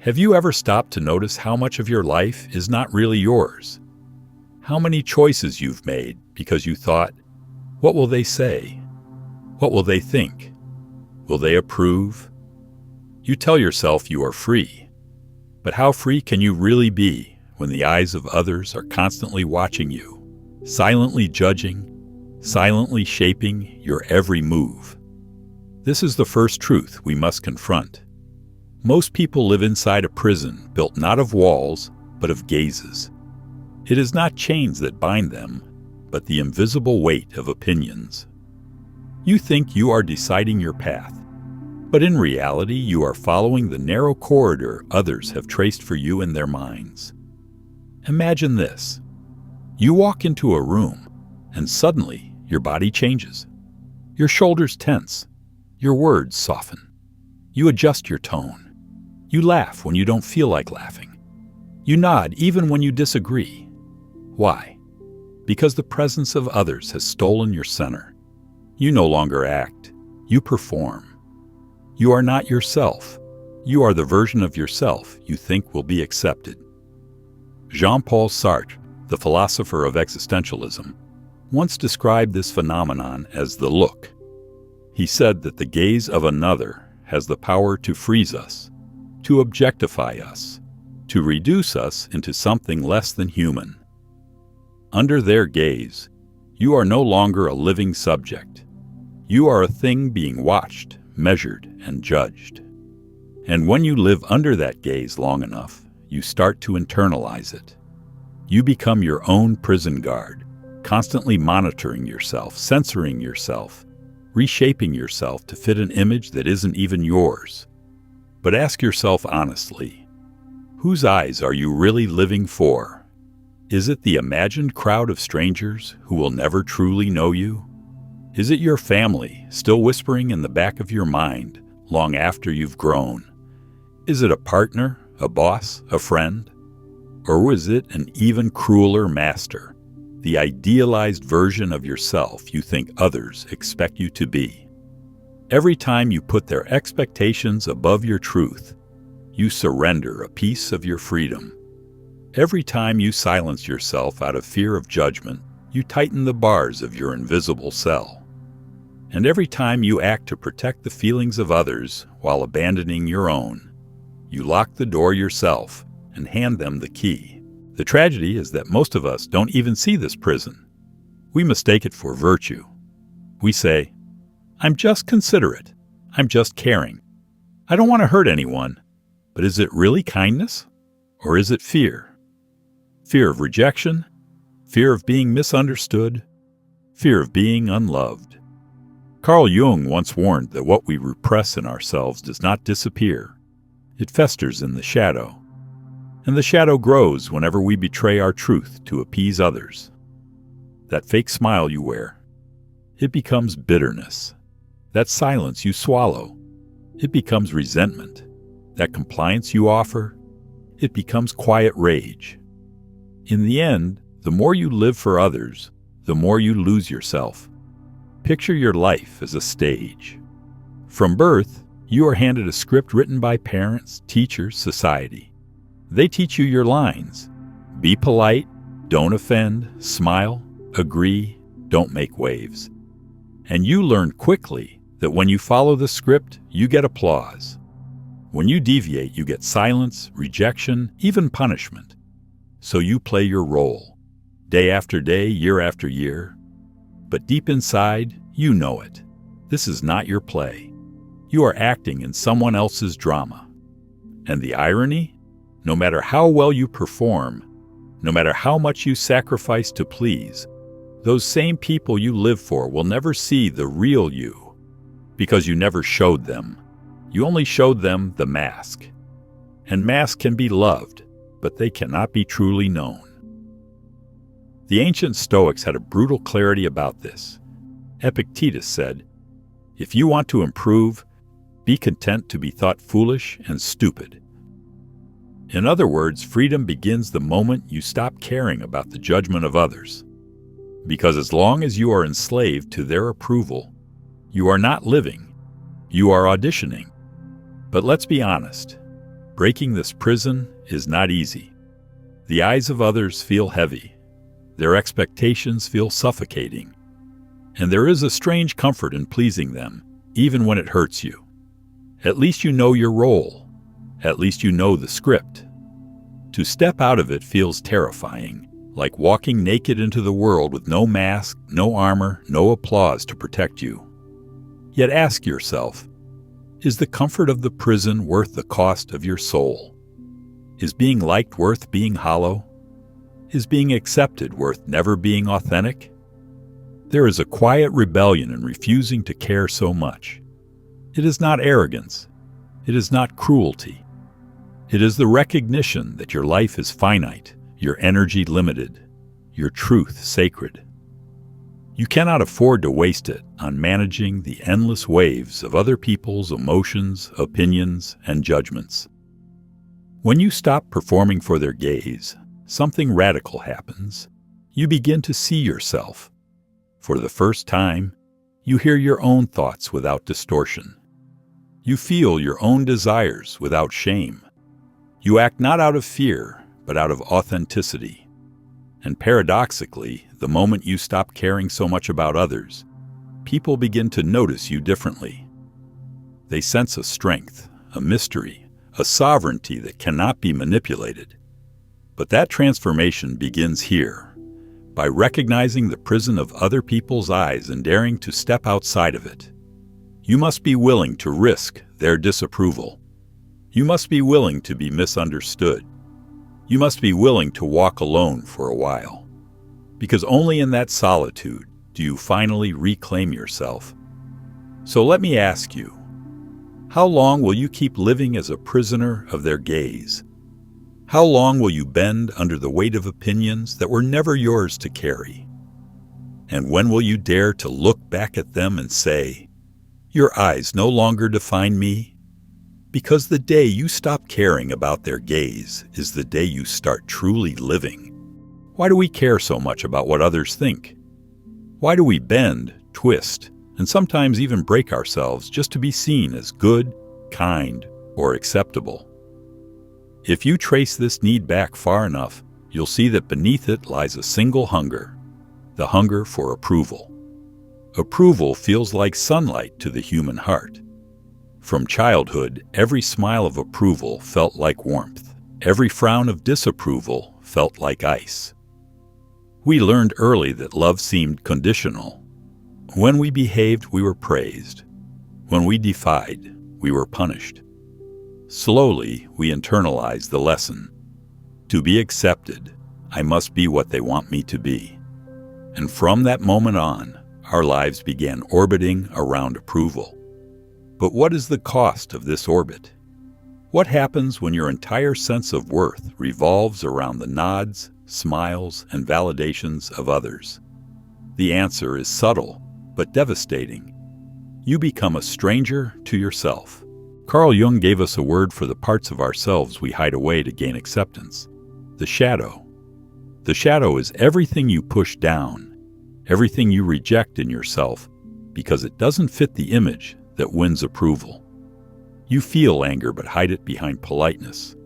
Have you ever stopped to notice how much of your life is not really yours? How many choices you've made because you thought, what will they say? What will they think? Will they approve? You tell yourself you are free. But how free can you really be when the eyes of others are constantly watching you, silently judging, silently shaping your every move? This is the first truth we must confront. Most people live inside a prison built not of walls, but of gazes. It is not chains that bind them, but the invisible weight of opinions. You think you are deciding your path, but in reality you are following the narrow corridor others have traced for you in their minds. Imagine this. You walk into a room, and suddenly your body changes. Your shoulders tense. Your words soften. You adjust your tone. You laugh when you don't feel like laughing. You nod even when you disagree. Why? Because the presence of others has stolen your center. You no longer act. You perform. You are not yourself. You are the version of yourself you think will be accepted. Jean-Paul Sartre, the philosopher of existentialism, once described this phenomenon as the look. He said that the gaze of another has the power to freeze us, to objectify us, to reduce us into something less than human. Under their gaze, you are no longer a living subject. You are a thing being watched, measured, and judged. And when you live under that gaze long enough, you start to internalize it. You become your own prison guard, constantly monitoring yourself, censoring yourself, reshaping yourself to fit an image that isn't even yours. But ask yourself honestly, whose eyes are you really living for? Is it the imagined crowd of strangers who will never truly know you? Is it your family still whispering in the back of your mind long after you've grown? Is it a partner, a boss, a friend? Or is it an even crueler master, the idealized version of yourself you think others expect you to be? Every time you put their expectations above your truth, you surrender a piece of your freedom. Every time you silence yourself out of fear of judgment, you tighten the bars of your invisible cell. And every time you act to protect the feelings of others while abandoning your own, you lock the door yourself and hand them the key. The tragedy is that most of us don't even see this prison. We mistake it for virtue. We say, I'm just considerate. I'm just caring. I don't want to hurt anyone. But is it really kindness? Or is it fear? Fear of rejection? Fear of being misunderstood? Fear of being unloved? Carl Jung once warned that what we repress in ourselves does not disappear. It festers in the shadow. And the shadow grows whenever we betray our truth to appease others. That fake smile you wear, it becomes bitterness. That silence you swallow, it becomes resentment. That compliance you offer, it becomes quiet rage. In the end, the more you live for others, the more you lose yourself. Picture your life as a stage. From birth, you are handed a script written by parents, teachers, society. They teach you your lines. Be polite, don't offend, smile, agree, don't make waves. And you learn quickly that when you follow the script, you get applause. When you deviate, you get silence, rejection, even punishment. So you play your role, day after day, year after year. But deep inside, you know it. This is not your play. You are acting in someone else's drama. And the irony? No matter how well you perform, no matter how much you sacrifice to please, those same people you live for will never see the real you. Because you never showed them. You only showed them the mask. And masks can be loved, but they cannot be truly known. The ancient Stoics had a brutal clarity about this. Epictetus said, "If you want to improve, be content to be thought foolish and stupid." In other words, freedom begins the moment you stop caring about the judgment of others. Because as long as you are enslaved to their approval, you are not living, you are auditioning. But let's be honest, Breaking this prison is not easy. The eyes of others feel heavy. Their expectations feel suffocating. And there is a strange comfort in pleasing them, even when it hurts you. At least you know your role. At least you know the script. To step out of it feels terrifying, like walking naked into the world with no mask, no armor, no applause to protect you. Yet ask yourself, is the comfort of the prison worth the cost of your soul? Is being liked worth being hollow? Is being accepted worth never being authentic? There is a quiet rebellion in refusing to care so much. It is not arrogance. It is not cruelty. It is the recognition that your life is finite, your energy limited, your truth sacred. You cannot afford to waste it on managing the endless waves of other people's emotions, opinions, and judgments. When you stop performing for their gaze, something radical happens. You begin to see yourself. For the first time, you hear your own thoughts without distortion. You feel your own desires without shame. You act not out of fear, but out of authenticity. And paradoxically, the moment you stop caring so much about others, people begin to notice you differently. They sense a strength, a mystery, a sovereignty that cannot be manipulated. But that transformation begins here, by recognizing the prison of other people's eyes and daring to step outside of it. You must be willing to risk their disapproval. You must be willing to be misunderstood. You must be willing to walk alone for a while. Because only in that solitude do you finally reclaim yourself. So let me ask you, how long will you keep living as a prisoner of their gaze? How long will you bend under the weight of opinions that were never yours to carry? And when will you dare to look back at them and say, "Your eyes no longer define me"? Because the day you stop caring about their gaze is the day you start truly living. Why do we care so much about what others think? Why do we bend, twist, and sometimes even break ourselves just to be seen as good, kind, or acceptable? If you trace this need back far enough, you'll see that beneath it lies a single hunger, the hunger for approval. Approval feels like sunlight to the human heart. From childhood, every smile of approval felt like warmth. Every frown of disapproval felt like ice. We learned early that love seemed conditional. When we behaved, we were praised. When we defied, we were punished. Slowly, we internalized the lesson. To be accepted, I must be what they want me to be. And from that moment on, our lives began orbiting around approval. But what is the cost of this orbit? What happens when your entire sense of worth revolves around the nods, smiles, and validations of others? The answer is subtle, but devastating. You become a stranger to yourself. Carl Jung gave us a word for the parts of ourselves we hide away to gain acceptance: the shadow. The shadow is everything you push down, everything you reject in yourself, because it doesn't fit the image that wins approval. You feel anger but hide it behind politeness.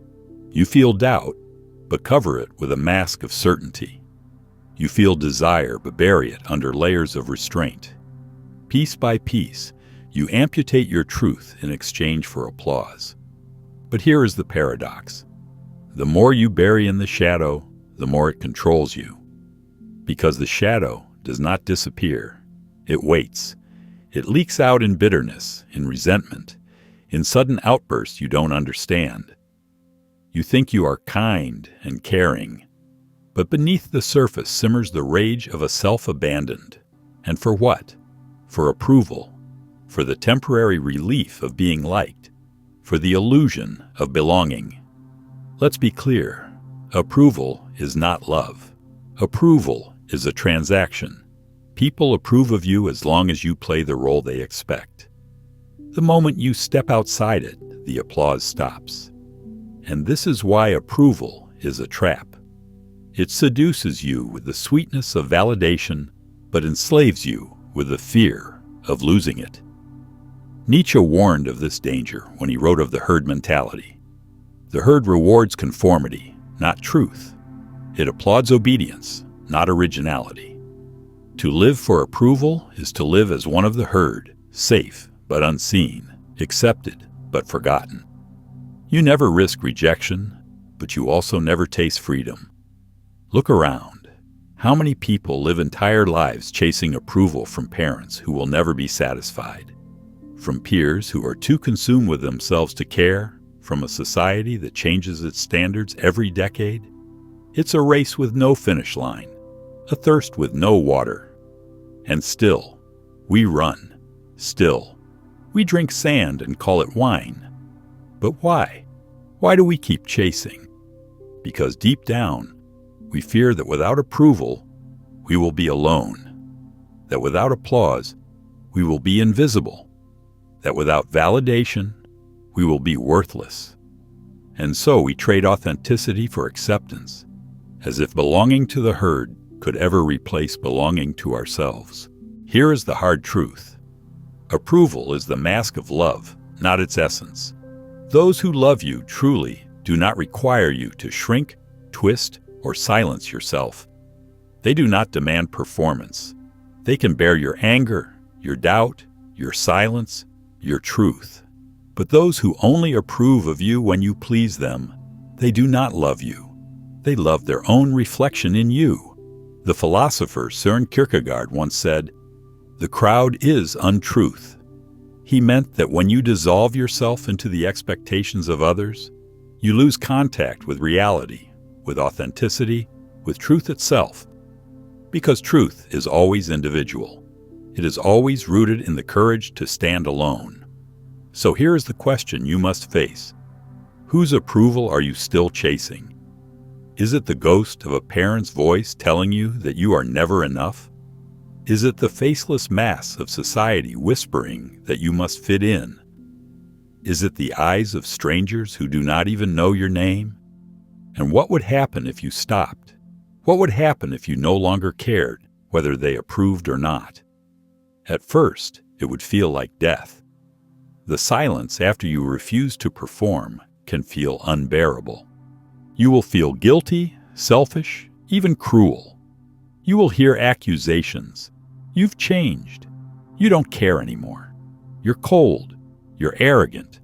You feel doubt, but cover it with a mask of certainty. You feel desire but bury it under layers of restraint. Piece by piece, you amputate your truth in exchange for applause. But here is the paradox. The more you bury in the shadow, the more it controls you. Because the shadow does not disappear. It waits. It leaks out in bitterness, in resentment, in sudden outbursts you don't understand. You think you are kind and caring, but beneath the surface simmers the rage of a self-abandoned. And for what? For approval. For the temporary relief of being liked, for the illusion of belonging. Let's be clear, approval is not love. Approval is a transaction. People approve of you as long as you play the role they expect. The moment you step outside it, the applause stops. And this is why approval is a trap. It seduces you with the sweetness of validation, but enslaves you with the fear of losing it. Nietzsche warned of this danger when he wrote of the herd mentality. The herd rewards conformity, not truth. It applauds obedience, not originality. To live for approval is to live as one of the herd, safe but unseen, accepted but forgotten. You never risk rejection, but you also never taste freedom. Look around. How many people live entire lives chasing approval from parents who will never be satisfied, from peers who are too consumed with themselves to care, from a society that changes its standards every decade? It's a race with no finish line, a thirst with no water. And still, we run. Still, we drink sand and call it wine. But why? Why do we keep chasing? Because deep down, we fear that without approval, we will be alone. That without applause, we will be invisible. That without validation, we will be worthless. And so we trade authenticity for acceptance, as if belonging to the herd could ever replace belonging to ourselves. Here is the hard truth. Approval is the mask of love, not its essence. Those who love you truly do not require you to shrink, twist, or silence yourself. They do not demand performance. They can bear your anger, your doubt, your silence, your truth. But those who only approve of you when you please them, they do not love you. They love their own reflection in you. The philosopher Søren Kierkegaard once said, "The crowd is untruth." He meant that when you dissolve yourself into the expectations of others, you lose contact with reality, with authenticity, with truth itself. Because truth is always individual. It is always rooted in the courage to stand alone. So here is the question you must face. Whose approval are you still chasing? Is it the ghost of a parent's voice telling you that you are never enough? Is it the faceless mass of society whispering that you must fit in? Is it the eyes of strangers who do not even know your name? And what would happen if you stopped? What would happen if you no longer cared whether they approved or not? At first, it would feel like death. The silence after you refuse to perform can feel unbearable. You will feel guilty, selfish, even cruel. You will hear accusations. You've changed. You don't care anymore. You're cold. You're arrogant.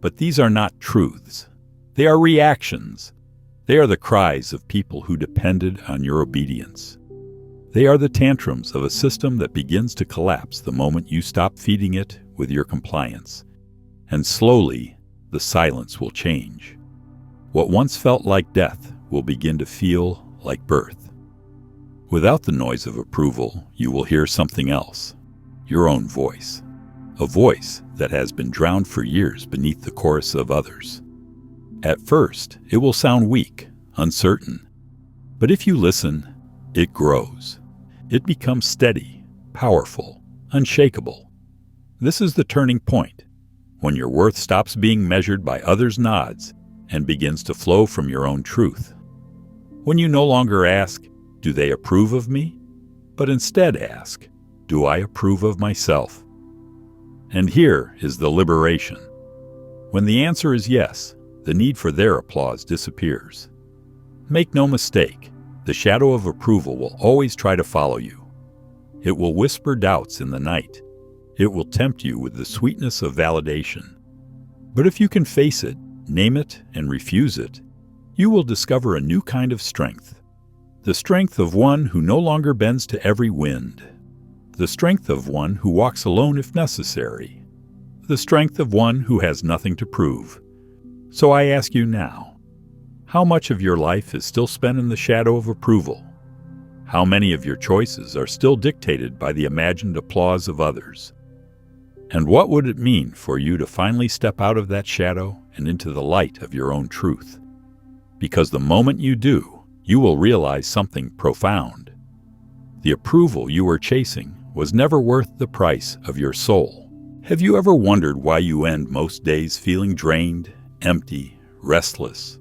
But these are not truths. They are reactions. They are the cries of people who depended on your obedience. They are the tantrums of a system that begins to collapse the moment you stop feeding it with your compliance. And slowly, the silence will change. What once felt like death will begin to feel like birth. Without the noise of approval, you will hear something else, your own voice. A voice that has been drowned for years beneath the chorus of others. At first, it will sound weak, uncertain. But if you listen, it grows. It becomes steady, powerful, unshakable. This is the turning point, when your worth stops being measured by others' nods and begins to flow from your own truth. When you no longer ask, "Do they approve of me?" but instead ask, "Do I approve of myself?" And here is the liberation. When the answer is yes, the need for their applause disappears. Make no mistake, the shadow of approval will always try to follow you. It will whisper doubts in the night. It will tempt you with the sweetness of validation. But if you can face it, name it, and refuse it, you will discover a new kind of strength. The strength of one who no longer bends to every wind. The strength of one who walks alone if necessary. The strength of one who has nothing to prove. So I ask you now, how much of your life is still spent in the shadow of approval? How many of your choices are still dictated by the imagined applause of others? And what would it mean for you to finally step out of that shadow and into the light of your own truth? Because the moment you do, you will realize something profound. The approval you were chasing was never worth the price of your soul. Have you ever wondered why you end most days feeling drained, empty, restless,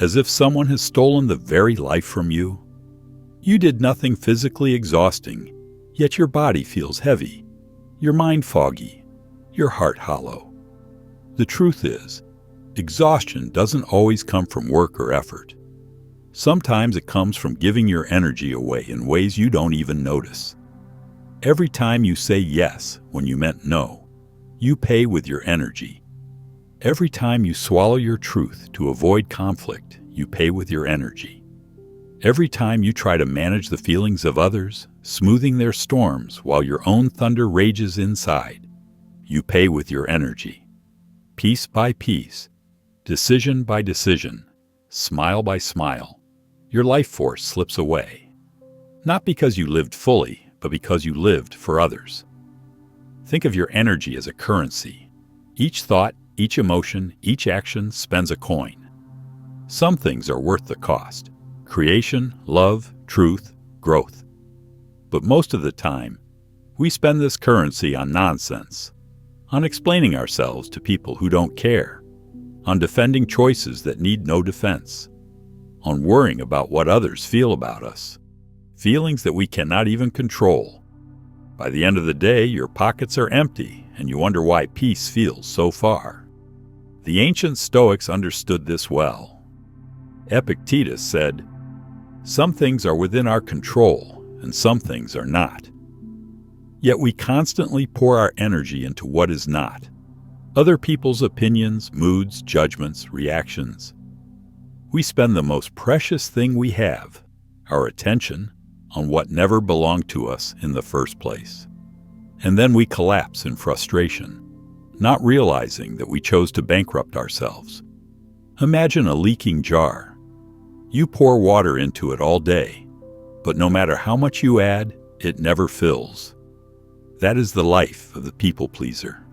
as if someone has stolen the very life from you? You did nothing physically exhausting, yet your body feels heavy, your mind foggy, your heart hollow. The truth is, Exhaustion doesn't always come from work or effort. Sometimes it comes from giving your energy away in ways you don't even notice. Every time you say yes when you meant no, you pay with your energy. Every time you swallow your truth to avoid conflict, you pay with your energy. Every time you try to manage the feelings of others, smoothing their storms while your own thunder rages inside, you pay with your energy. Piece by piece, decision by decision, smile by smile, your life force slips away. Not because you lived fully, but because you lived for others. Think of your energy as a currency. Each thought, each emotion, each action spends a coin. Some things are worth the cost: creation, love, truth, growth. But most of the time, we spend this currency on nonsense, on explaining ourselves to people who don't care, on defending choices that need no defense, on worrying about what others feel about us, feelings that we cannot even control. By the end of the day, your pockets are empty, and you wonder why peace feels so far. The ancient Stoics understood this well. Epictetus said, "Some things are within our control, and some things are not." Yet we constantly pour our energy into what is not. Other people's opinions, moods, judgments, reactions. We spend the most precious thing we have, our attention, on what never belonged to us in the first place. And then we collapse in frustration, not realizing that we chose to bankrupt ourselves. Imagine a leaking jar. You pour water into it all day, but no matter how much you add, it never fills. That is the life of the people pleaser.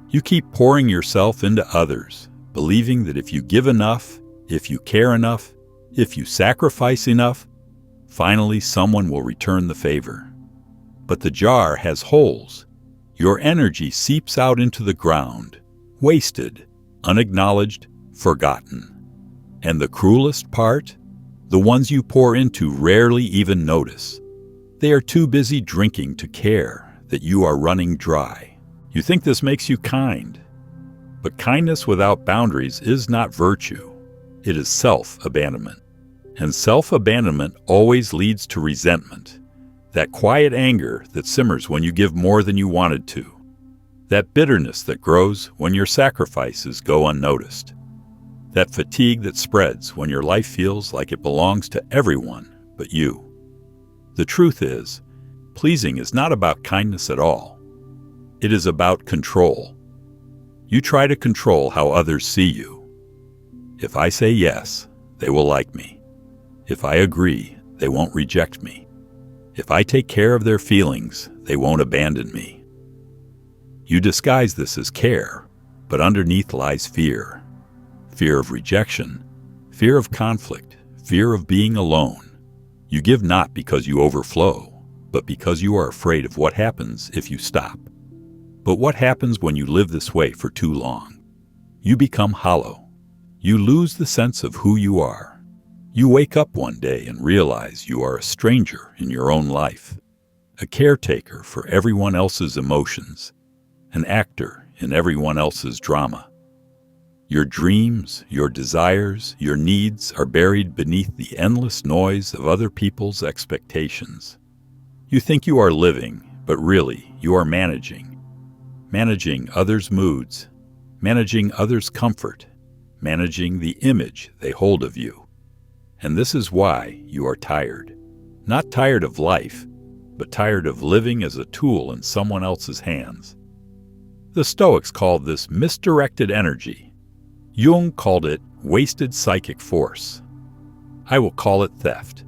You keep pouring yourself into others, believing that if you give enough, if you care enough, if you sacrifice enough, finally someone will return the favor. But the jar has holes. Your energy seeps out into the ground, wasted, unacknowledged, forgotten. And the cruelest part? The ones you pour into rarely even notice. They are too busy drinking to care that you are running dry. You think this makes you kind. But kindness without boundaries is not virtue. It is self-abandonment. And self-abandonment always leads to resentment. That quiet anger that simmers when you give more than you wanted to. That bitterness that grows when your sacrifices go unnoticed. That fatigue that spreads when your life feels like it belongs to everyone but you. The truth is, pleasing is not about kindness at all. It is about control. You try to control how others see you. If I say yes, they will like me. If I agree, they won't reject me. If I take care of their feelings, they won't abandon me. You disguise this as care, but underneath lies fear. Fear of rejection, fear of conflict, fear of being alone. You give not because you overflow, but because you are afraid of what happens if you stop. But what happens when you live this way for too long? You become hollow. You lose the sense of who you are. You wake up one day and realize you are a stranger in your own life, a caretaker for everyone else's emotions, an actor in everyone else's drama. Your dreams, your desires, your needs are buried beneath the endless noise of other people's expectations. You think you are living, but really you are managing. Managing others' moods, managing others' comfort, managing the image they hold of you. And this is why you are tired. Not tired of life, but tired of living as a tool in someone else's hands. The Stoics called this misdirected energy. Jung called it wasted psychic force. I will call it theft.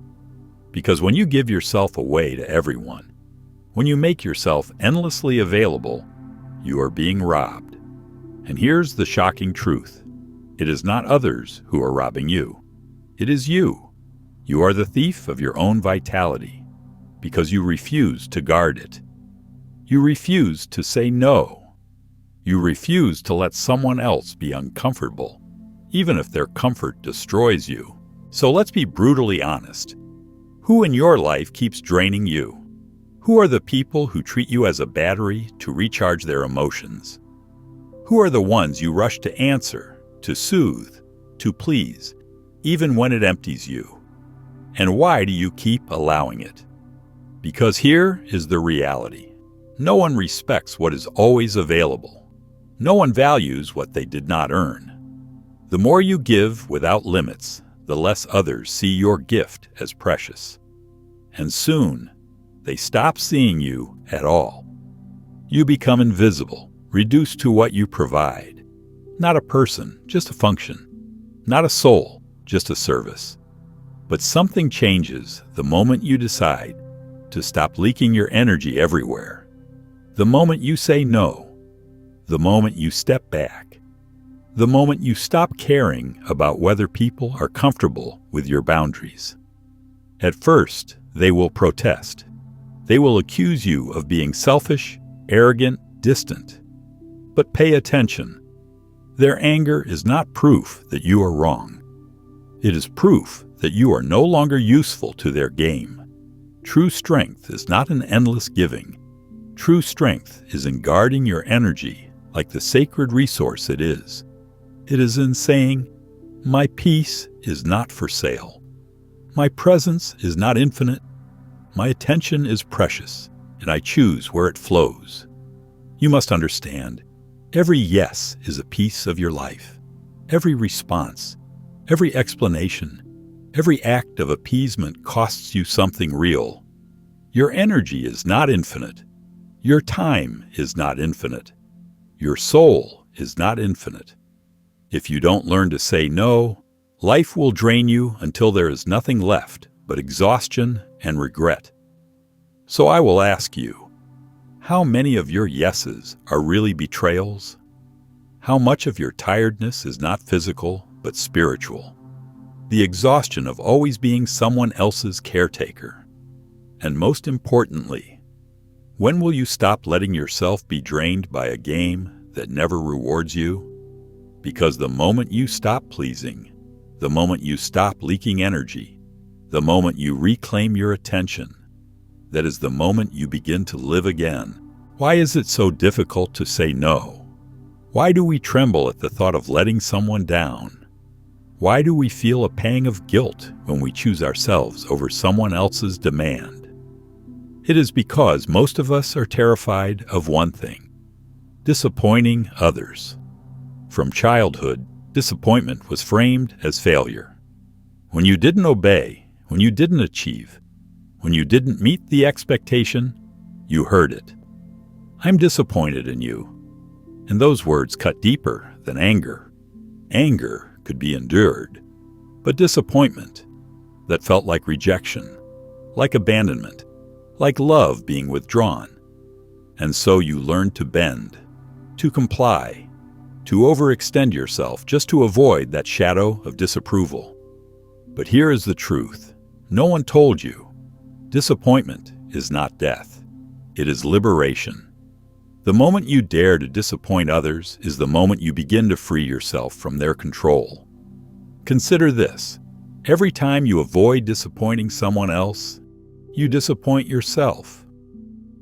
Because when you give yourself away to everyone, when you make yourself endlessly available, you are being robbed. And here's the shocking truth. It is not others who are robbing you. It is you. You are the thief of your own vitality because you refuse to guard it. You refuse to say no. You refuse to let someone else be uncomfortable, even if their comfort destroys you. So let's be brutally honest. Who in your life keeps draining you? Who are the people who treat you as a battery to recharge their emotions? Who are the ones you rush to answer, to soothe, to please, even when it empties you. And why do you keep allowing it? Because here is the reality. No one respects what is always available. No one values what they did not earn. The more you give without limits, the less others see your gift as precious. And soon, they stop seeing you at all. You become invisible, reduced to what you provide. Not a person, just a function. Not a soul, just a service. But something changes the moment you decide to stop leaking your energy everywhere. The moment you say no. The moment you step back. The moment you stop caring about whether people are comfortable with your boundaries. At first, they will protest. They will accuse you of being selfish, arrogant, distant. But pay attention. Their anger is not proof that you are wrong. It is proof that you are no longer useful to their game. True strength is not in endless giving. True strength is in guarding your energy like the sacred resource it is. It is in saying, "My peace is not for sale. My presence is not infinite. My attention is precious, and I choose where it flows." You must understand, every yes is a piece of your life. Every response, every explanation, every act of appeasement costs you something real. Your energy is not infinite. Your time is not infinite. Your soul is not infinite. If you don't learn to say no, life will drain you until there is nothing left but exhaustion and regret. So I will ask you, how many of your yeses are really betrayals? How much of your tiredness is not physical but spiritual? The exhaustion of always being someone else's caretaker. And most importantly, when will you stop letting yourself be drained by a game that never rewards you? Because the moment you stop pleasing, the moment you stop leaking energy, the moment you reclaim your attention, that is the moment you begin to live again. Why is it so difficult to say no? Why do we tremble at the thought of letting someone down? Why do we feel a pang of guilt when we choose ourselves over someone else's demand? It is because most of us are terrified of one thing: disappointing others. From childhood, disappointment was framed as failure. When you didn't obey, when you didn't achieve, when you didn't meet the expectation, you heard it. "I'm disappointed in you." And those words cut deeper than anger. Anger could be endured, but disappointment, that felt like rejection, like abandonment, like love being withdrawn. And so you learned to bend, to comply, to overextend yourself just to avoid that shadow of disapproval. But here is the truth. No one told you. Disappointment is not death. It is liberation. The moment you dare to disappoint others is the moment you begin to free yourself from their control. Consider this. Every time you avoid disappointing someone else, you disappoint yourself.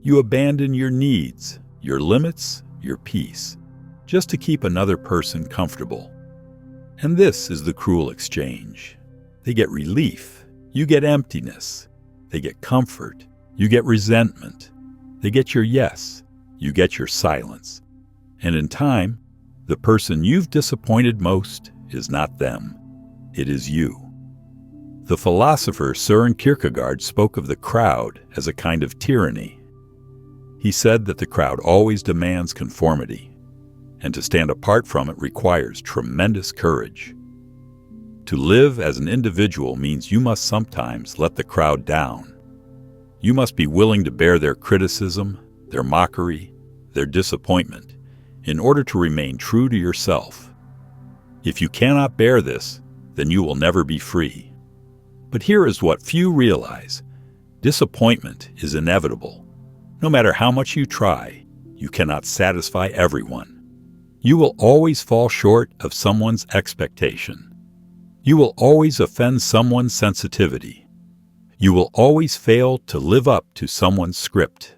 You abandon your needs, your limits, your peace, just to keep another person comfortable. And this is the cruel exchange. They get relief, you get emptiness. They get comfort, you get resentment. They get your yes, you get your silence. And in time, the person you've disappointed most is not them. It is you. The philosopher Søren Kierkegaard spoke of the crowd as a kind of tyranny. He said that the crowd always demands conformity, and to stand apart from it requires tremendous courage. To live as an individual means you must sometimes let the crowd down. You must be willing to bear their criticism, their mockery, their disappointment, in order to remain true to yourself. If you cannot bear this, then you will never be free. But here is what few realize. Disappointment is inevitable. No matter how much you try, you cannot satisfy everyone. You will always fall short of someone's expectation. You will always offend someone's sensitivity. You will always fail to live up to someone's script.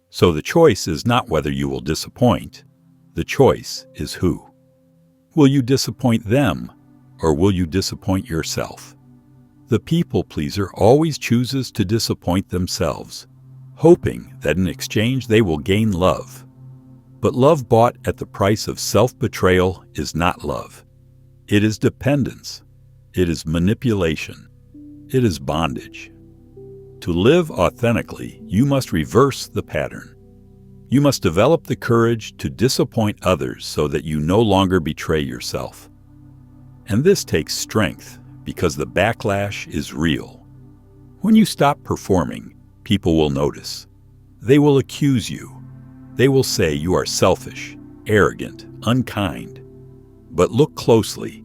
So the choice is not whether you will disappoint. The choice is who. Will you disappoint them, or will you disappoint yourself? The people pleaser always chooses to disappoint themselves, hoping that in exchange they will gain love. But love bought at the price of self-betrayal is not love. It is dependence. It is manipulation. It is bondage. To live authentically, you must reverse the pattern. You must develop the courage to disappoint others so that you no longer betray yourself. And this takes strength because the backlash is real. When you stop performing, people will notice. They will accuse you. They will say you are selfish, arrogant, unkind. But look closely.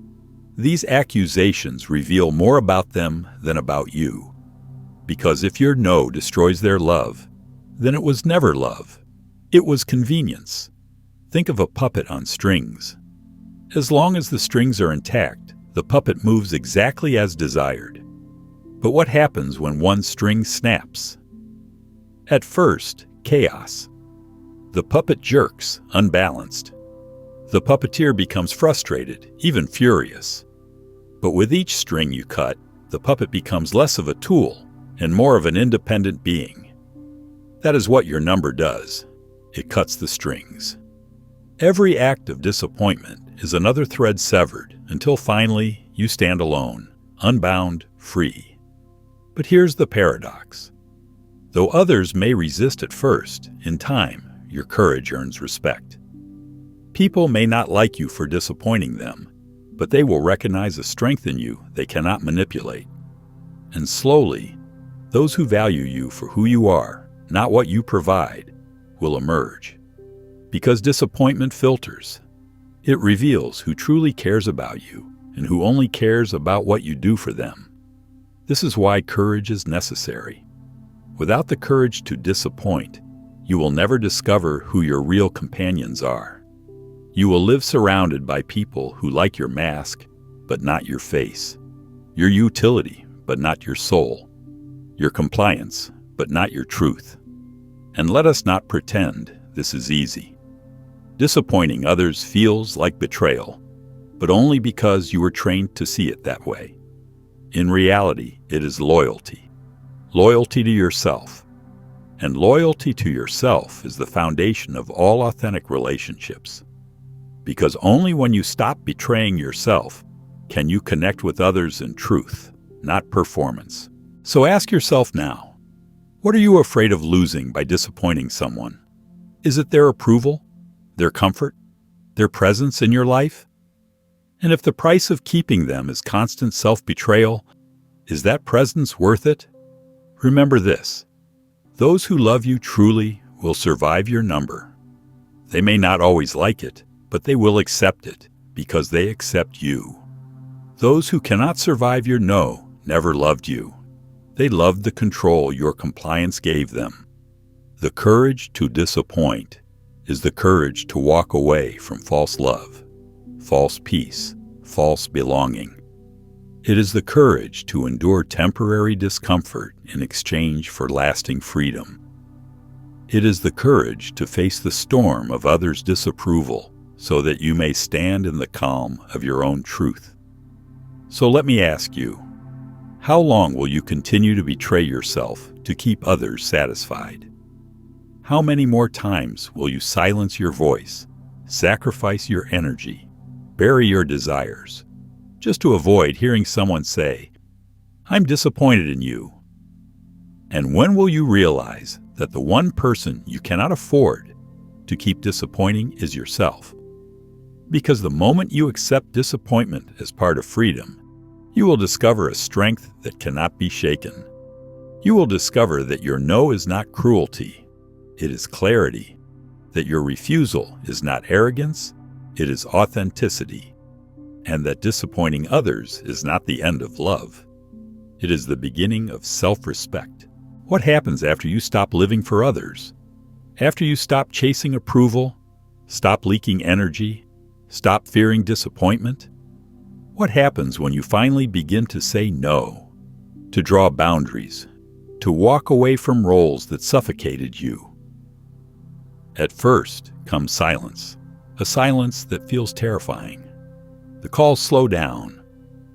These accusations reveal more about them than about you. Because if your no destroys their love, then it was never love. It was convenience. Think of a puppet on strings. As long as the strings are intact, the puppet moves exactly as desired. But what happens when one string snaps? At first, chaos. The puppet jerks, unbalanced. The puppeteer becomes frustrated, even furious. But with each string you cut, the puppet becomes less of a tool and more of an independent being. That is what your number does. It cuts the strings. Every act of disappointment is another thread severed until finally you stand alone, unbound, free. But here's the paradox. Though others may resist at first, in time, your courage earns respect. People may not like you for disappointing them, but they will recognize a strength in you they cannot manipulate. And slowly, those who value you for who you are, not what you provide, will emerge. Because disappointment filters. It reveals who truly cares about you and who only cares about what you do for them. This is why courage is necessary. Without the courage to disappoint, you will never discover who your real companions are. You will live surrounded by people who like your mask, but not your face, your utility, but not your soul, your compliance, but not your truth. And let us not pretend this is easy. Disappointing others feels like betrayal, but only because you were trained to see it that way. In reality, it is loyalty. Loyalty to yourself. And loyalty to yourself is the foundation of all authentic relationships. Because only when you stop betraying yourself can you connect with others in truth, not performance. So ask yourself now, what are you afraid of losing by disappointing someone? Is it their approval, their comfort, their presence in your life? And if the price of keeping them is constant self-betrayal, is that presence worth it? Remember this. Those who love you truly will survive your number. They may not always like it, but they will accept it because they accept you. Those who cannot survive your no never loved you. They loved the control your compliance gave them. The courage to disappoint is the courage to walk away from false love, false peace, false belonging. It is the courage to endure temporary discomfort in exchange for lasting freedom. It is the courage to face the storm of others' disapproval so that you may stand in the calm of your own truth. So let me ask you, how long will you continue to betray yourself to keep others satisfied? How many more times will you silence your voice, sacrifice your energy, bury your desires, just to avoid hearing someone say, "I'm disappointed in you"? And when will you realize that the one person you cannot afford to keep disappointing is yourself? Because the moment you accept disappointment as part of freedom, you will discover a strength that cannot be shaken. You will discover that your no is not cruelty, it is clarity, that your refusal is not arrogance, it is authenticity, and that disappointing others is not the end of love. It is the beginning of self-respect. What happens after you stop living for others? After you stop chasing approval, stop leaking energy, stop fearing disappointment? What happens when you finally begin to say no, to draw boundaries, to walk away from roles that suffocated you? At first comes silence, a silence that feels terrifying. The calls slow down,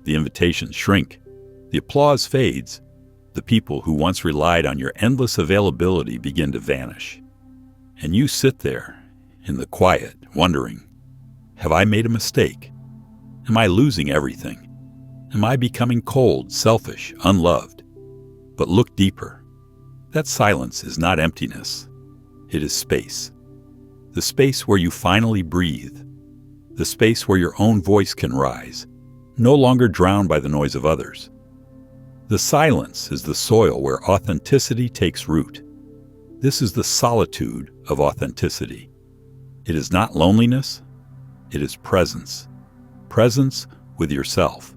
the invitations shrink, the applause fades, the people who once relied on your endless availability begin to vanish. And you sit there, in the quiet, wondering, have I made a mistake? Am I losing everything? Am I becoming cold, selfish, unloved? But look deeper. That silence is not emptiness. It is space. The space where you finally breathe. The space where your own voice can rise, no longer drowned by the noise of others. The silence is the soil where authenticity takes root. This is the solitude of authenticity. It is not loneliness, it is presence. Presence with yourself.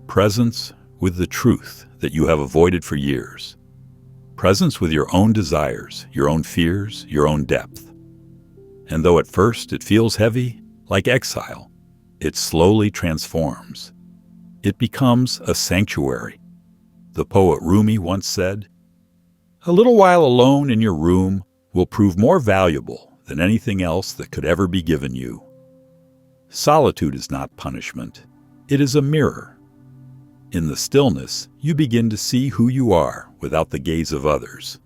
Presence with the truth that you have avoided for years. Presence with your own desires, your own fears, your own depth. And though at first it feels heavy, like exile, it slowly transforms. It becomes a sanctuary. The poet Rumi once said, "A little while alone in your room will prove more valuable than anything else that could ever be given you." Solitude is not punishment. It is a mirror. In the stillness, you begin to see who you are without the gaze of others,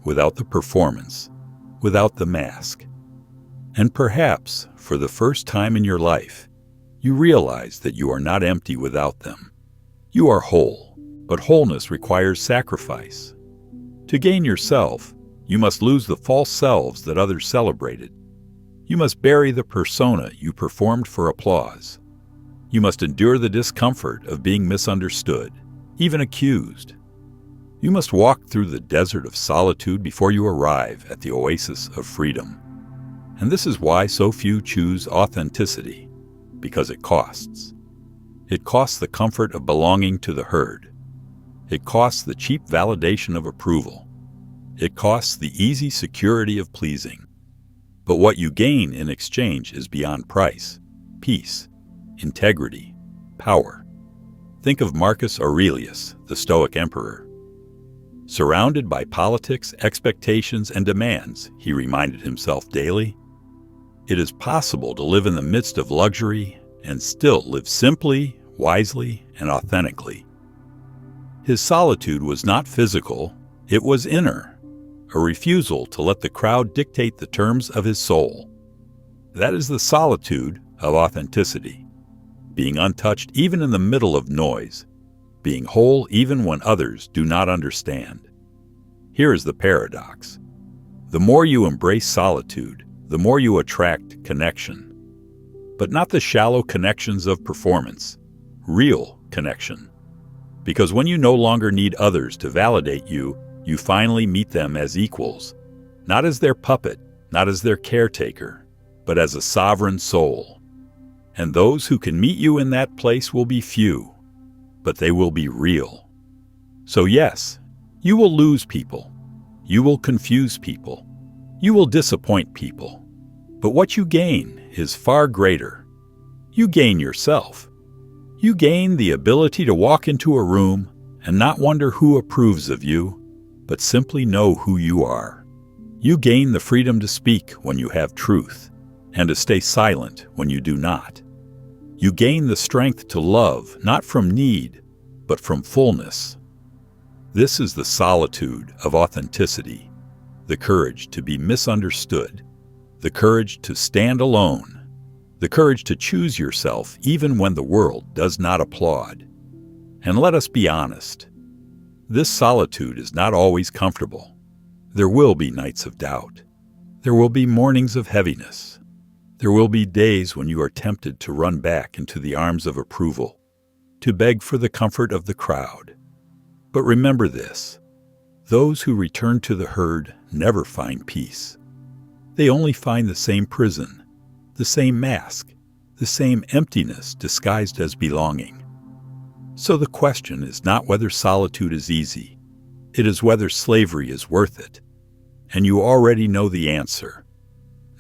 without the performance, without the mask. And perhaps, for the first time in your life, you realize that you are not empty without them. You are whole, but wholeness requires sacrifice. To gain yourself, you must lose the false selves that others celebrated. You must bury the persona you performed for applause. You must endure the discomfort of being misunderstood, even accused. You must walk through the desert of solitude before you arrive at the oasis of freedom. And this is why so few choose authenticity, because it costs. It costs the comfort of belonging to the herd. It costs the cheap validation of approval. It costs the easy security of pleasing. But what you gain in exchange is beyond price: peace, integrity, power. Think of Marcus Aurelius, the Stoic emperor. Surrounded by politics, expectations, and demands, he reminded himself daily, it is possible to live in the midst of luxury and still live simply, wisely, and authentically. His solitude was not physical, it was inner. A refusal to let the crowd dictate the terms of his soul. That is the solitude of authenticity. Being untouched even in the middle of noise. Being whole even when others do not understand. Here is the paradox. The more you embrace solitude, the more you attract connection. But not the shallow connections of performance. Real connection. Because when you no longer need others to validate you, you finally meet them as equals, not as their puppet, not as their caretaker, but as a sovereign soul. And those who can meet you in that place will be few, but they will be real. So yes, you will lose people. You will confuse people. You will disappoint people. But what you gain is far greater. You gain yourself. You gain the ability to walk into a room and not wonder who approves of you, but simply know who you are. You gain the freedom to speak when you have truth, and to stay silent when you do not. You gain the strength to love, not from need, but from fullness. This is the solitude of authenticity, the courage to be misunderstood, the courage to stand alone, the courage to choose yourself even when the world does not applaud. And let us be honest. This solitude is not always comfortable. There will be nights of doubt. There will be mornings of heaviness. There will be days when you are tempted to run back into the arms of approval, to beg for the comfort of the crowd. But remember this, those who return to the herd never find peace. They only find the same prison, the same mask, the same emptiness disguised as belonging. So the question is not whether solitude is easy, it is whether slavery is worth it. And you already know the answer.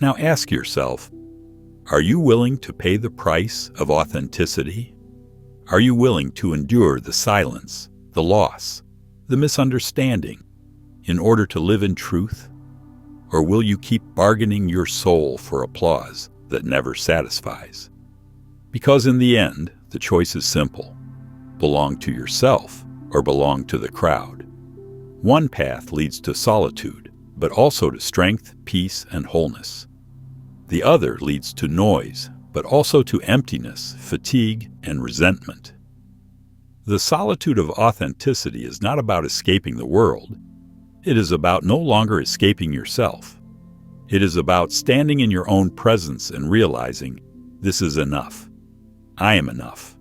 Now ask yourself, are you willing to pay the price of authenticity? Are you willing to endure the silence, the loss, the misunderstanding, in order to live in truth? Or will you keep bargaining your soul for applause that never satisfies? Because in the end, the choice is simple: belong to yourself or belong to the crowd. One path leads to solitude, but also to strength, peace, and wholeness. The other leads to noise, but also to emptiness, fatigue, and resentment. The solitude of authenticity is not about escaping the world. It is about no longer escaping yourself. It is about standing in your own presence and realizing, this is enough. I am enough.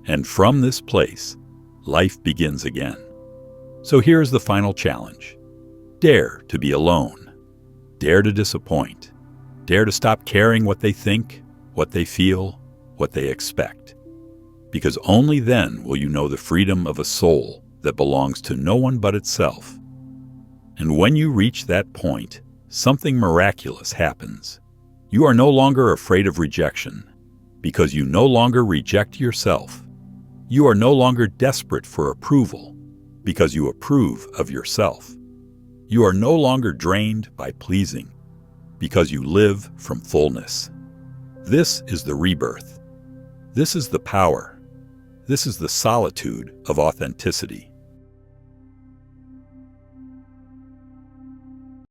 And from this place, life begins again. So here's the final challenge. Dare to be alone. Dare to disappoint. Dare to stop caring what they think, what they feel, what they expect. Because only then will you know the freedom of a soul that belongs to no one but itself. And when you reach that point, something miraculous happens. You are no longer afraid of rejection, because you no longer reject yourself. You are no longer desperate for approval, because you approve of yourself. You are no longer drained by pleasing, because you live from fullness. This is the rebirth. This is the power. This is the solitude of authenticity.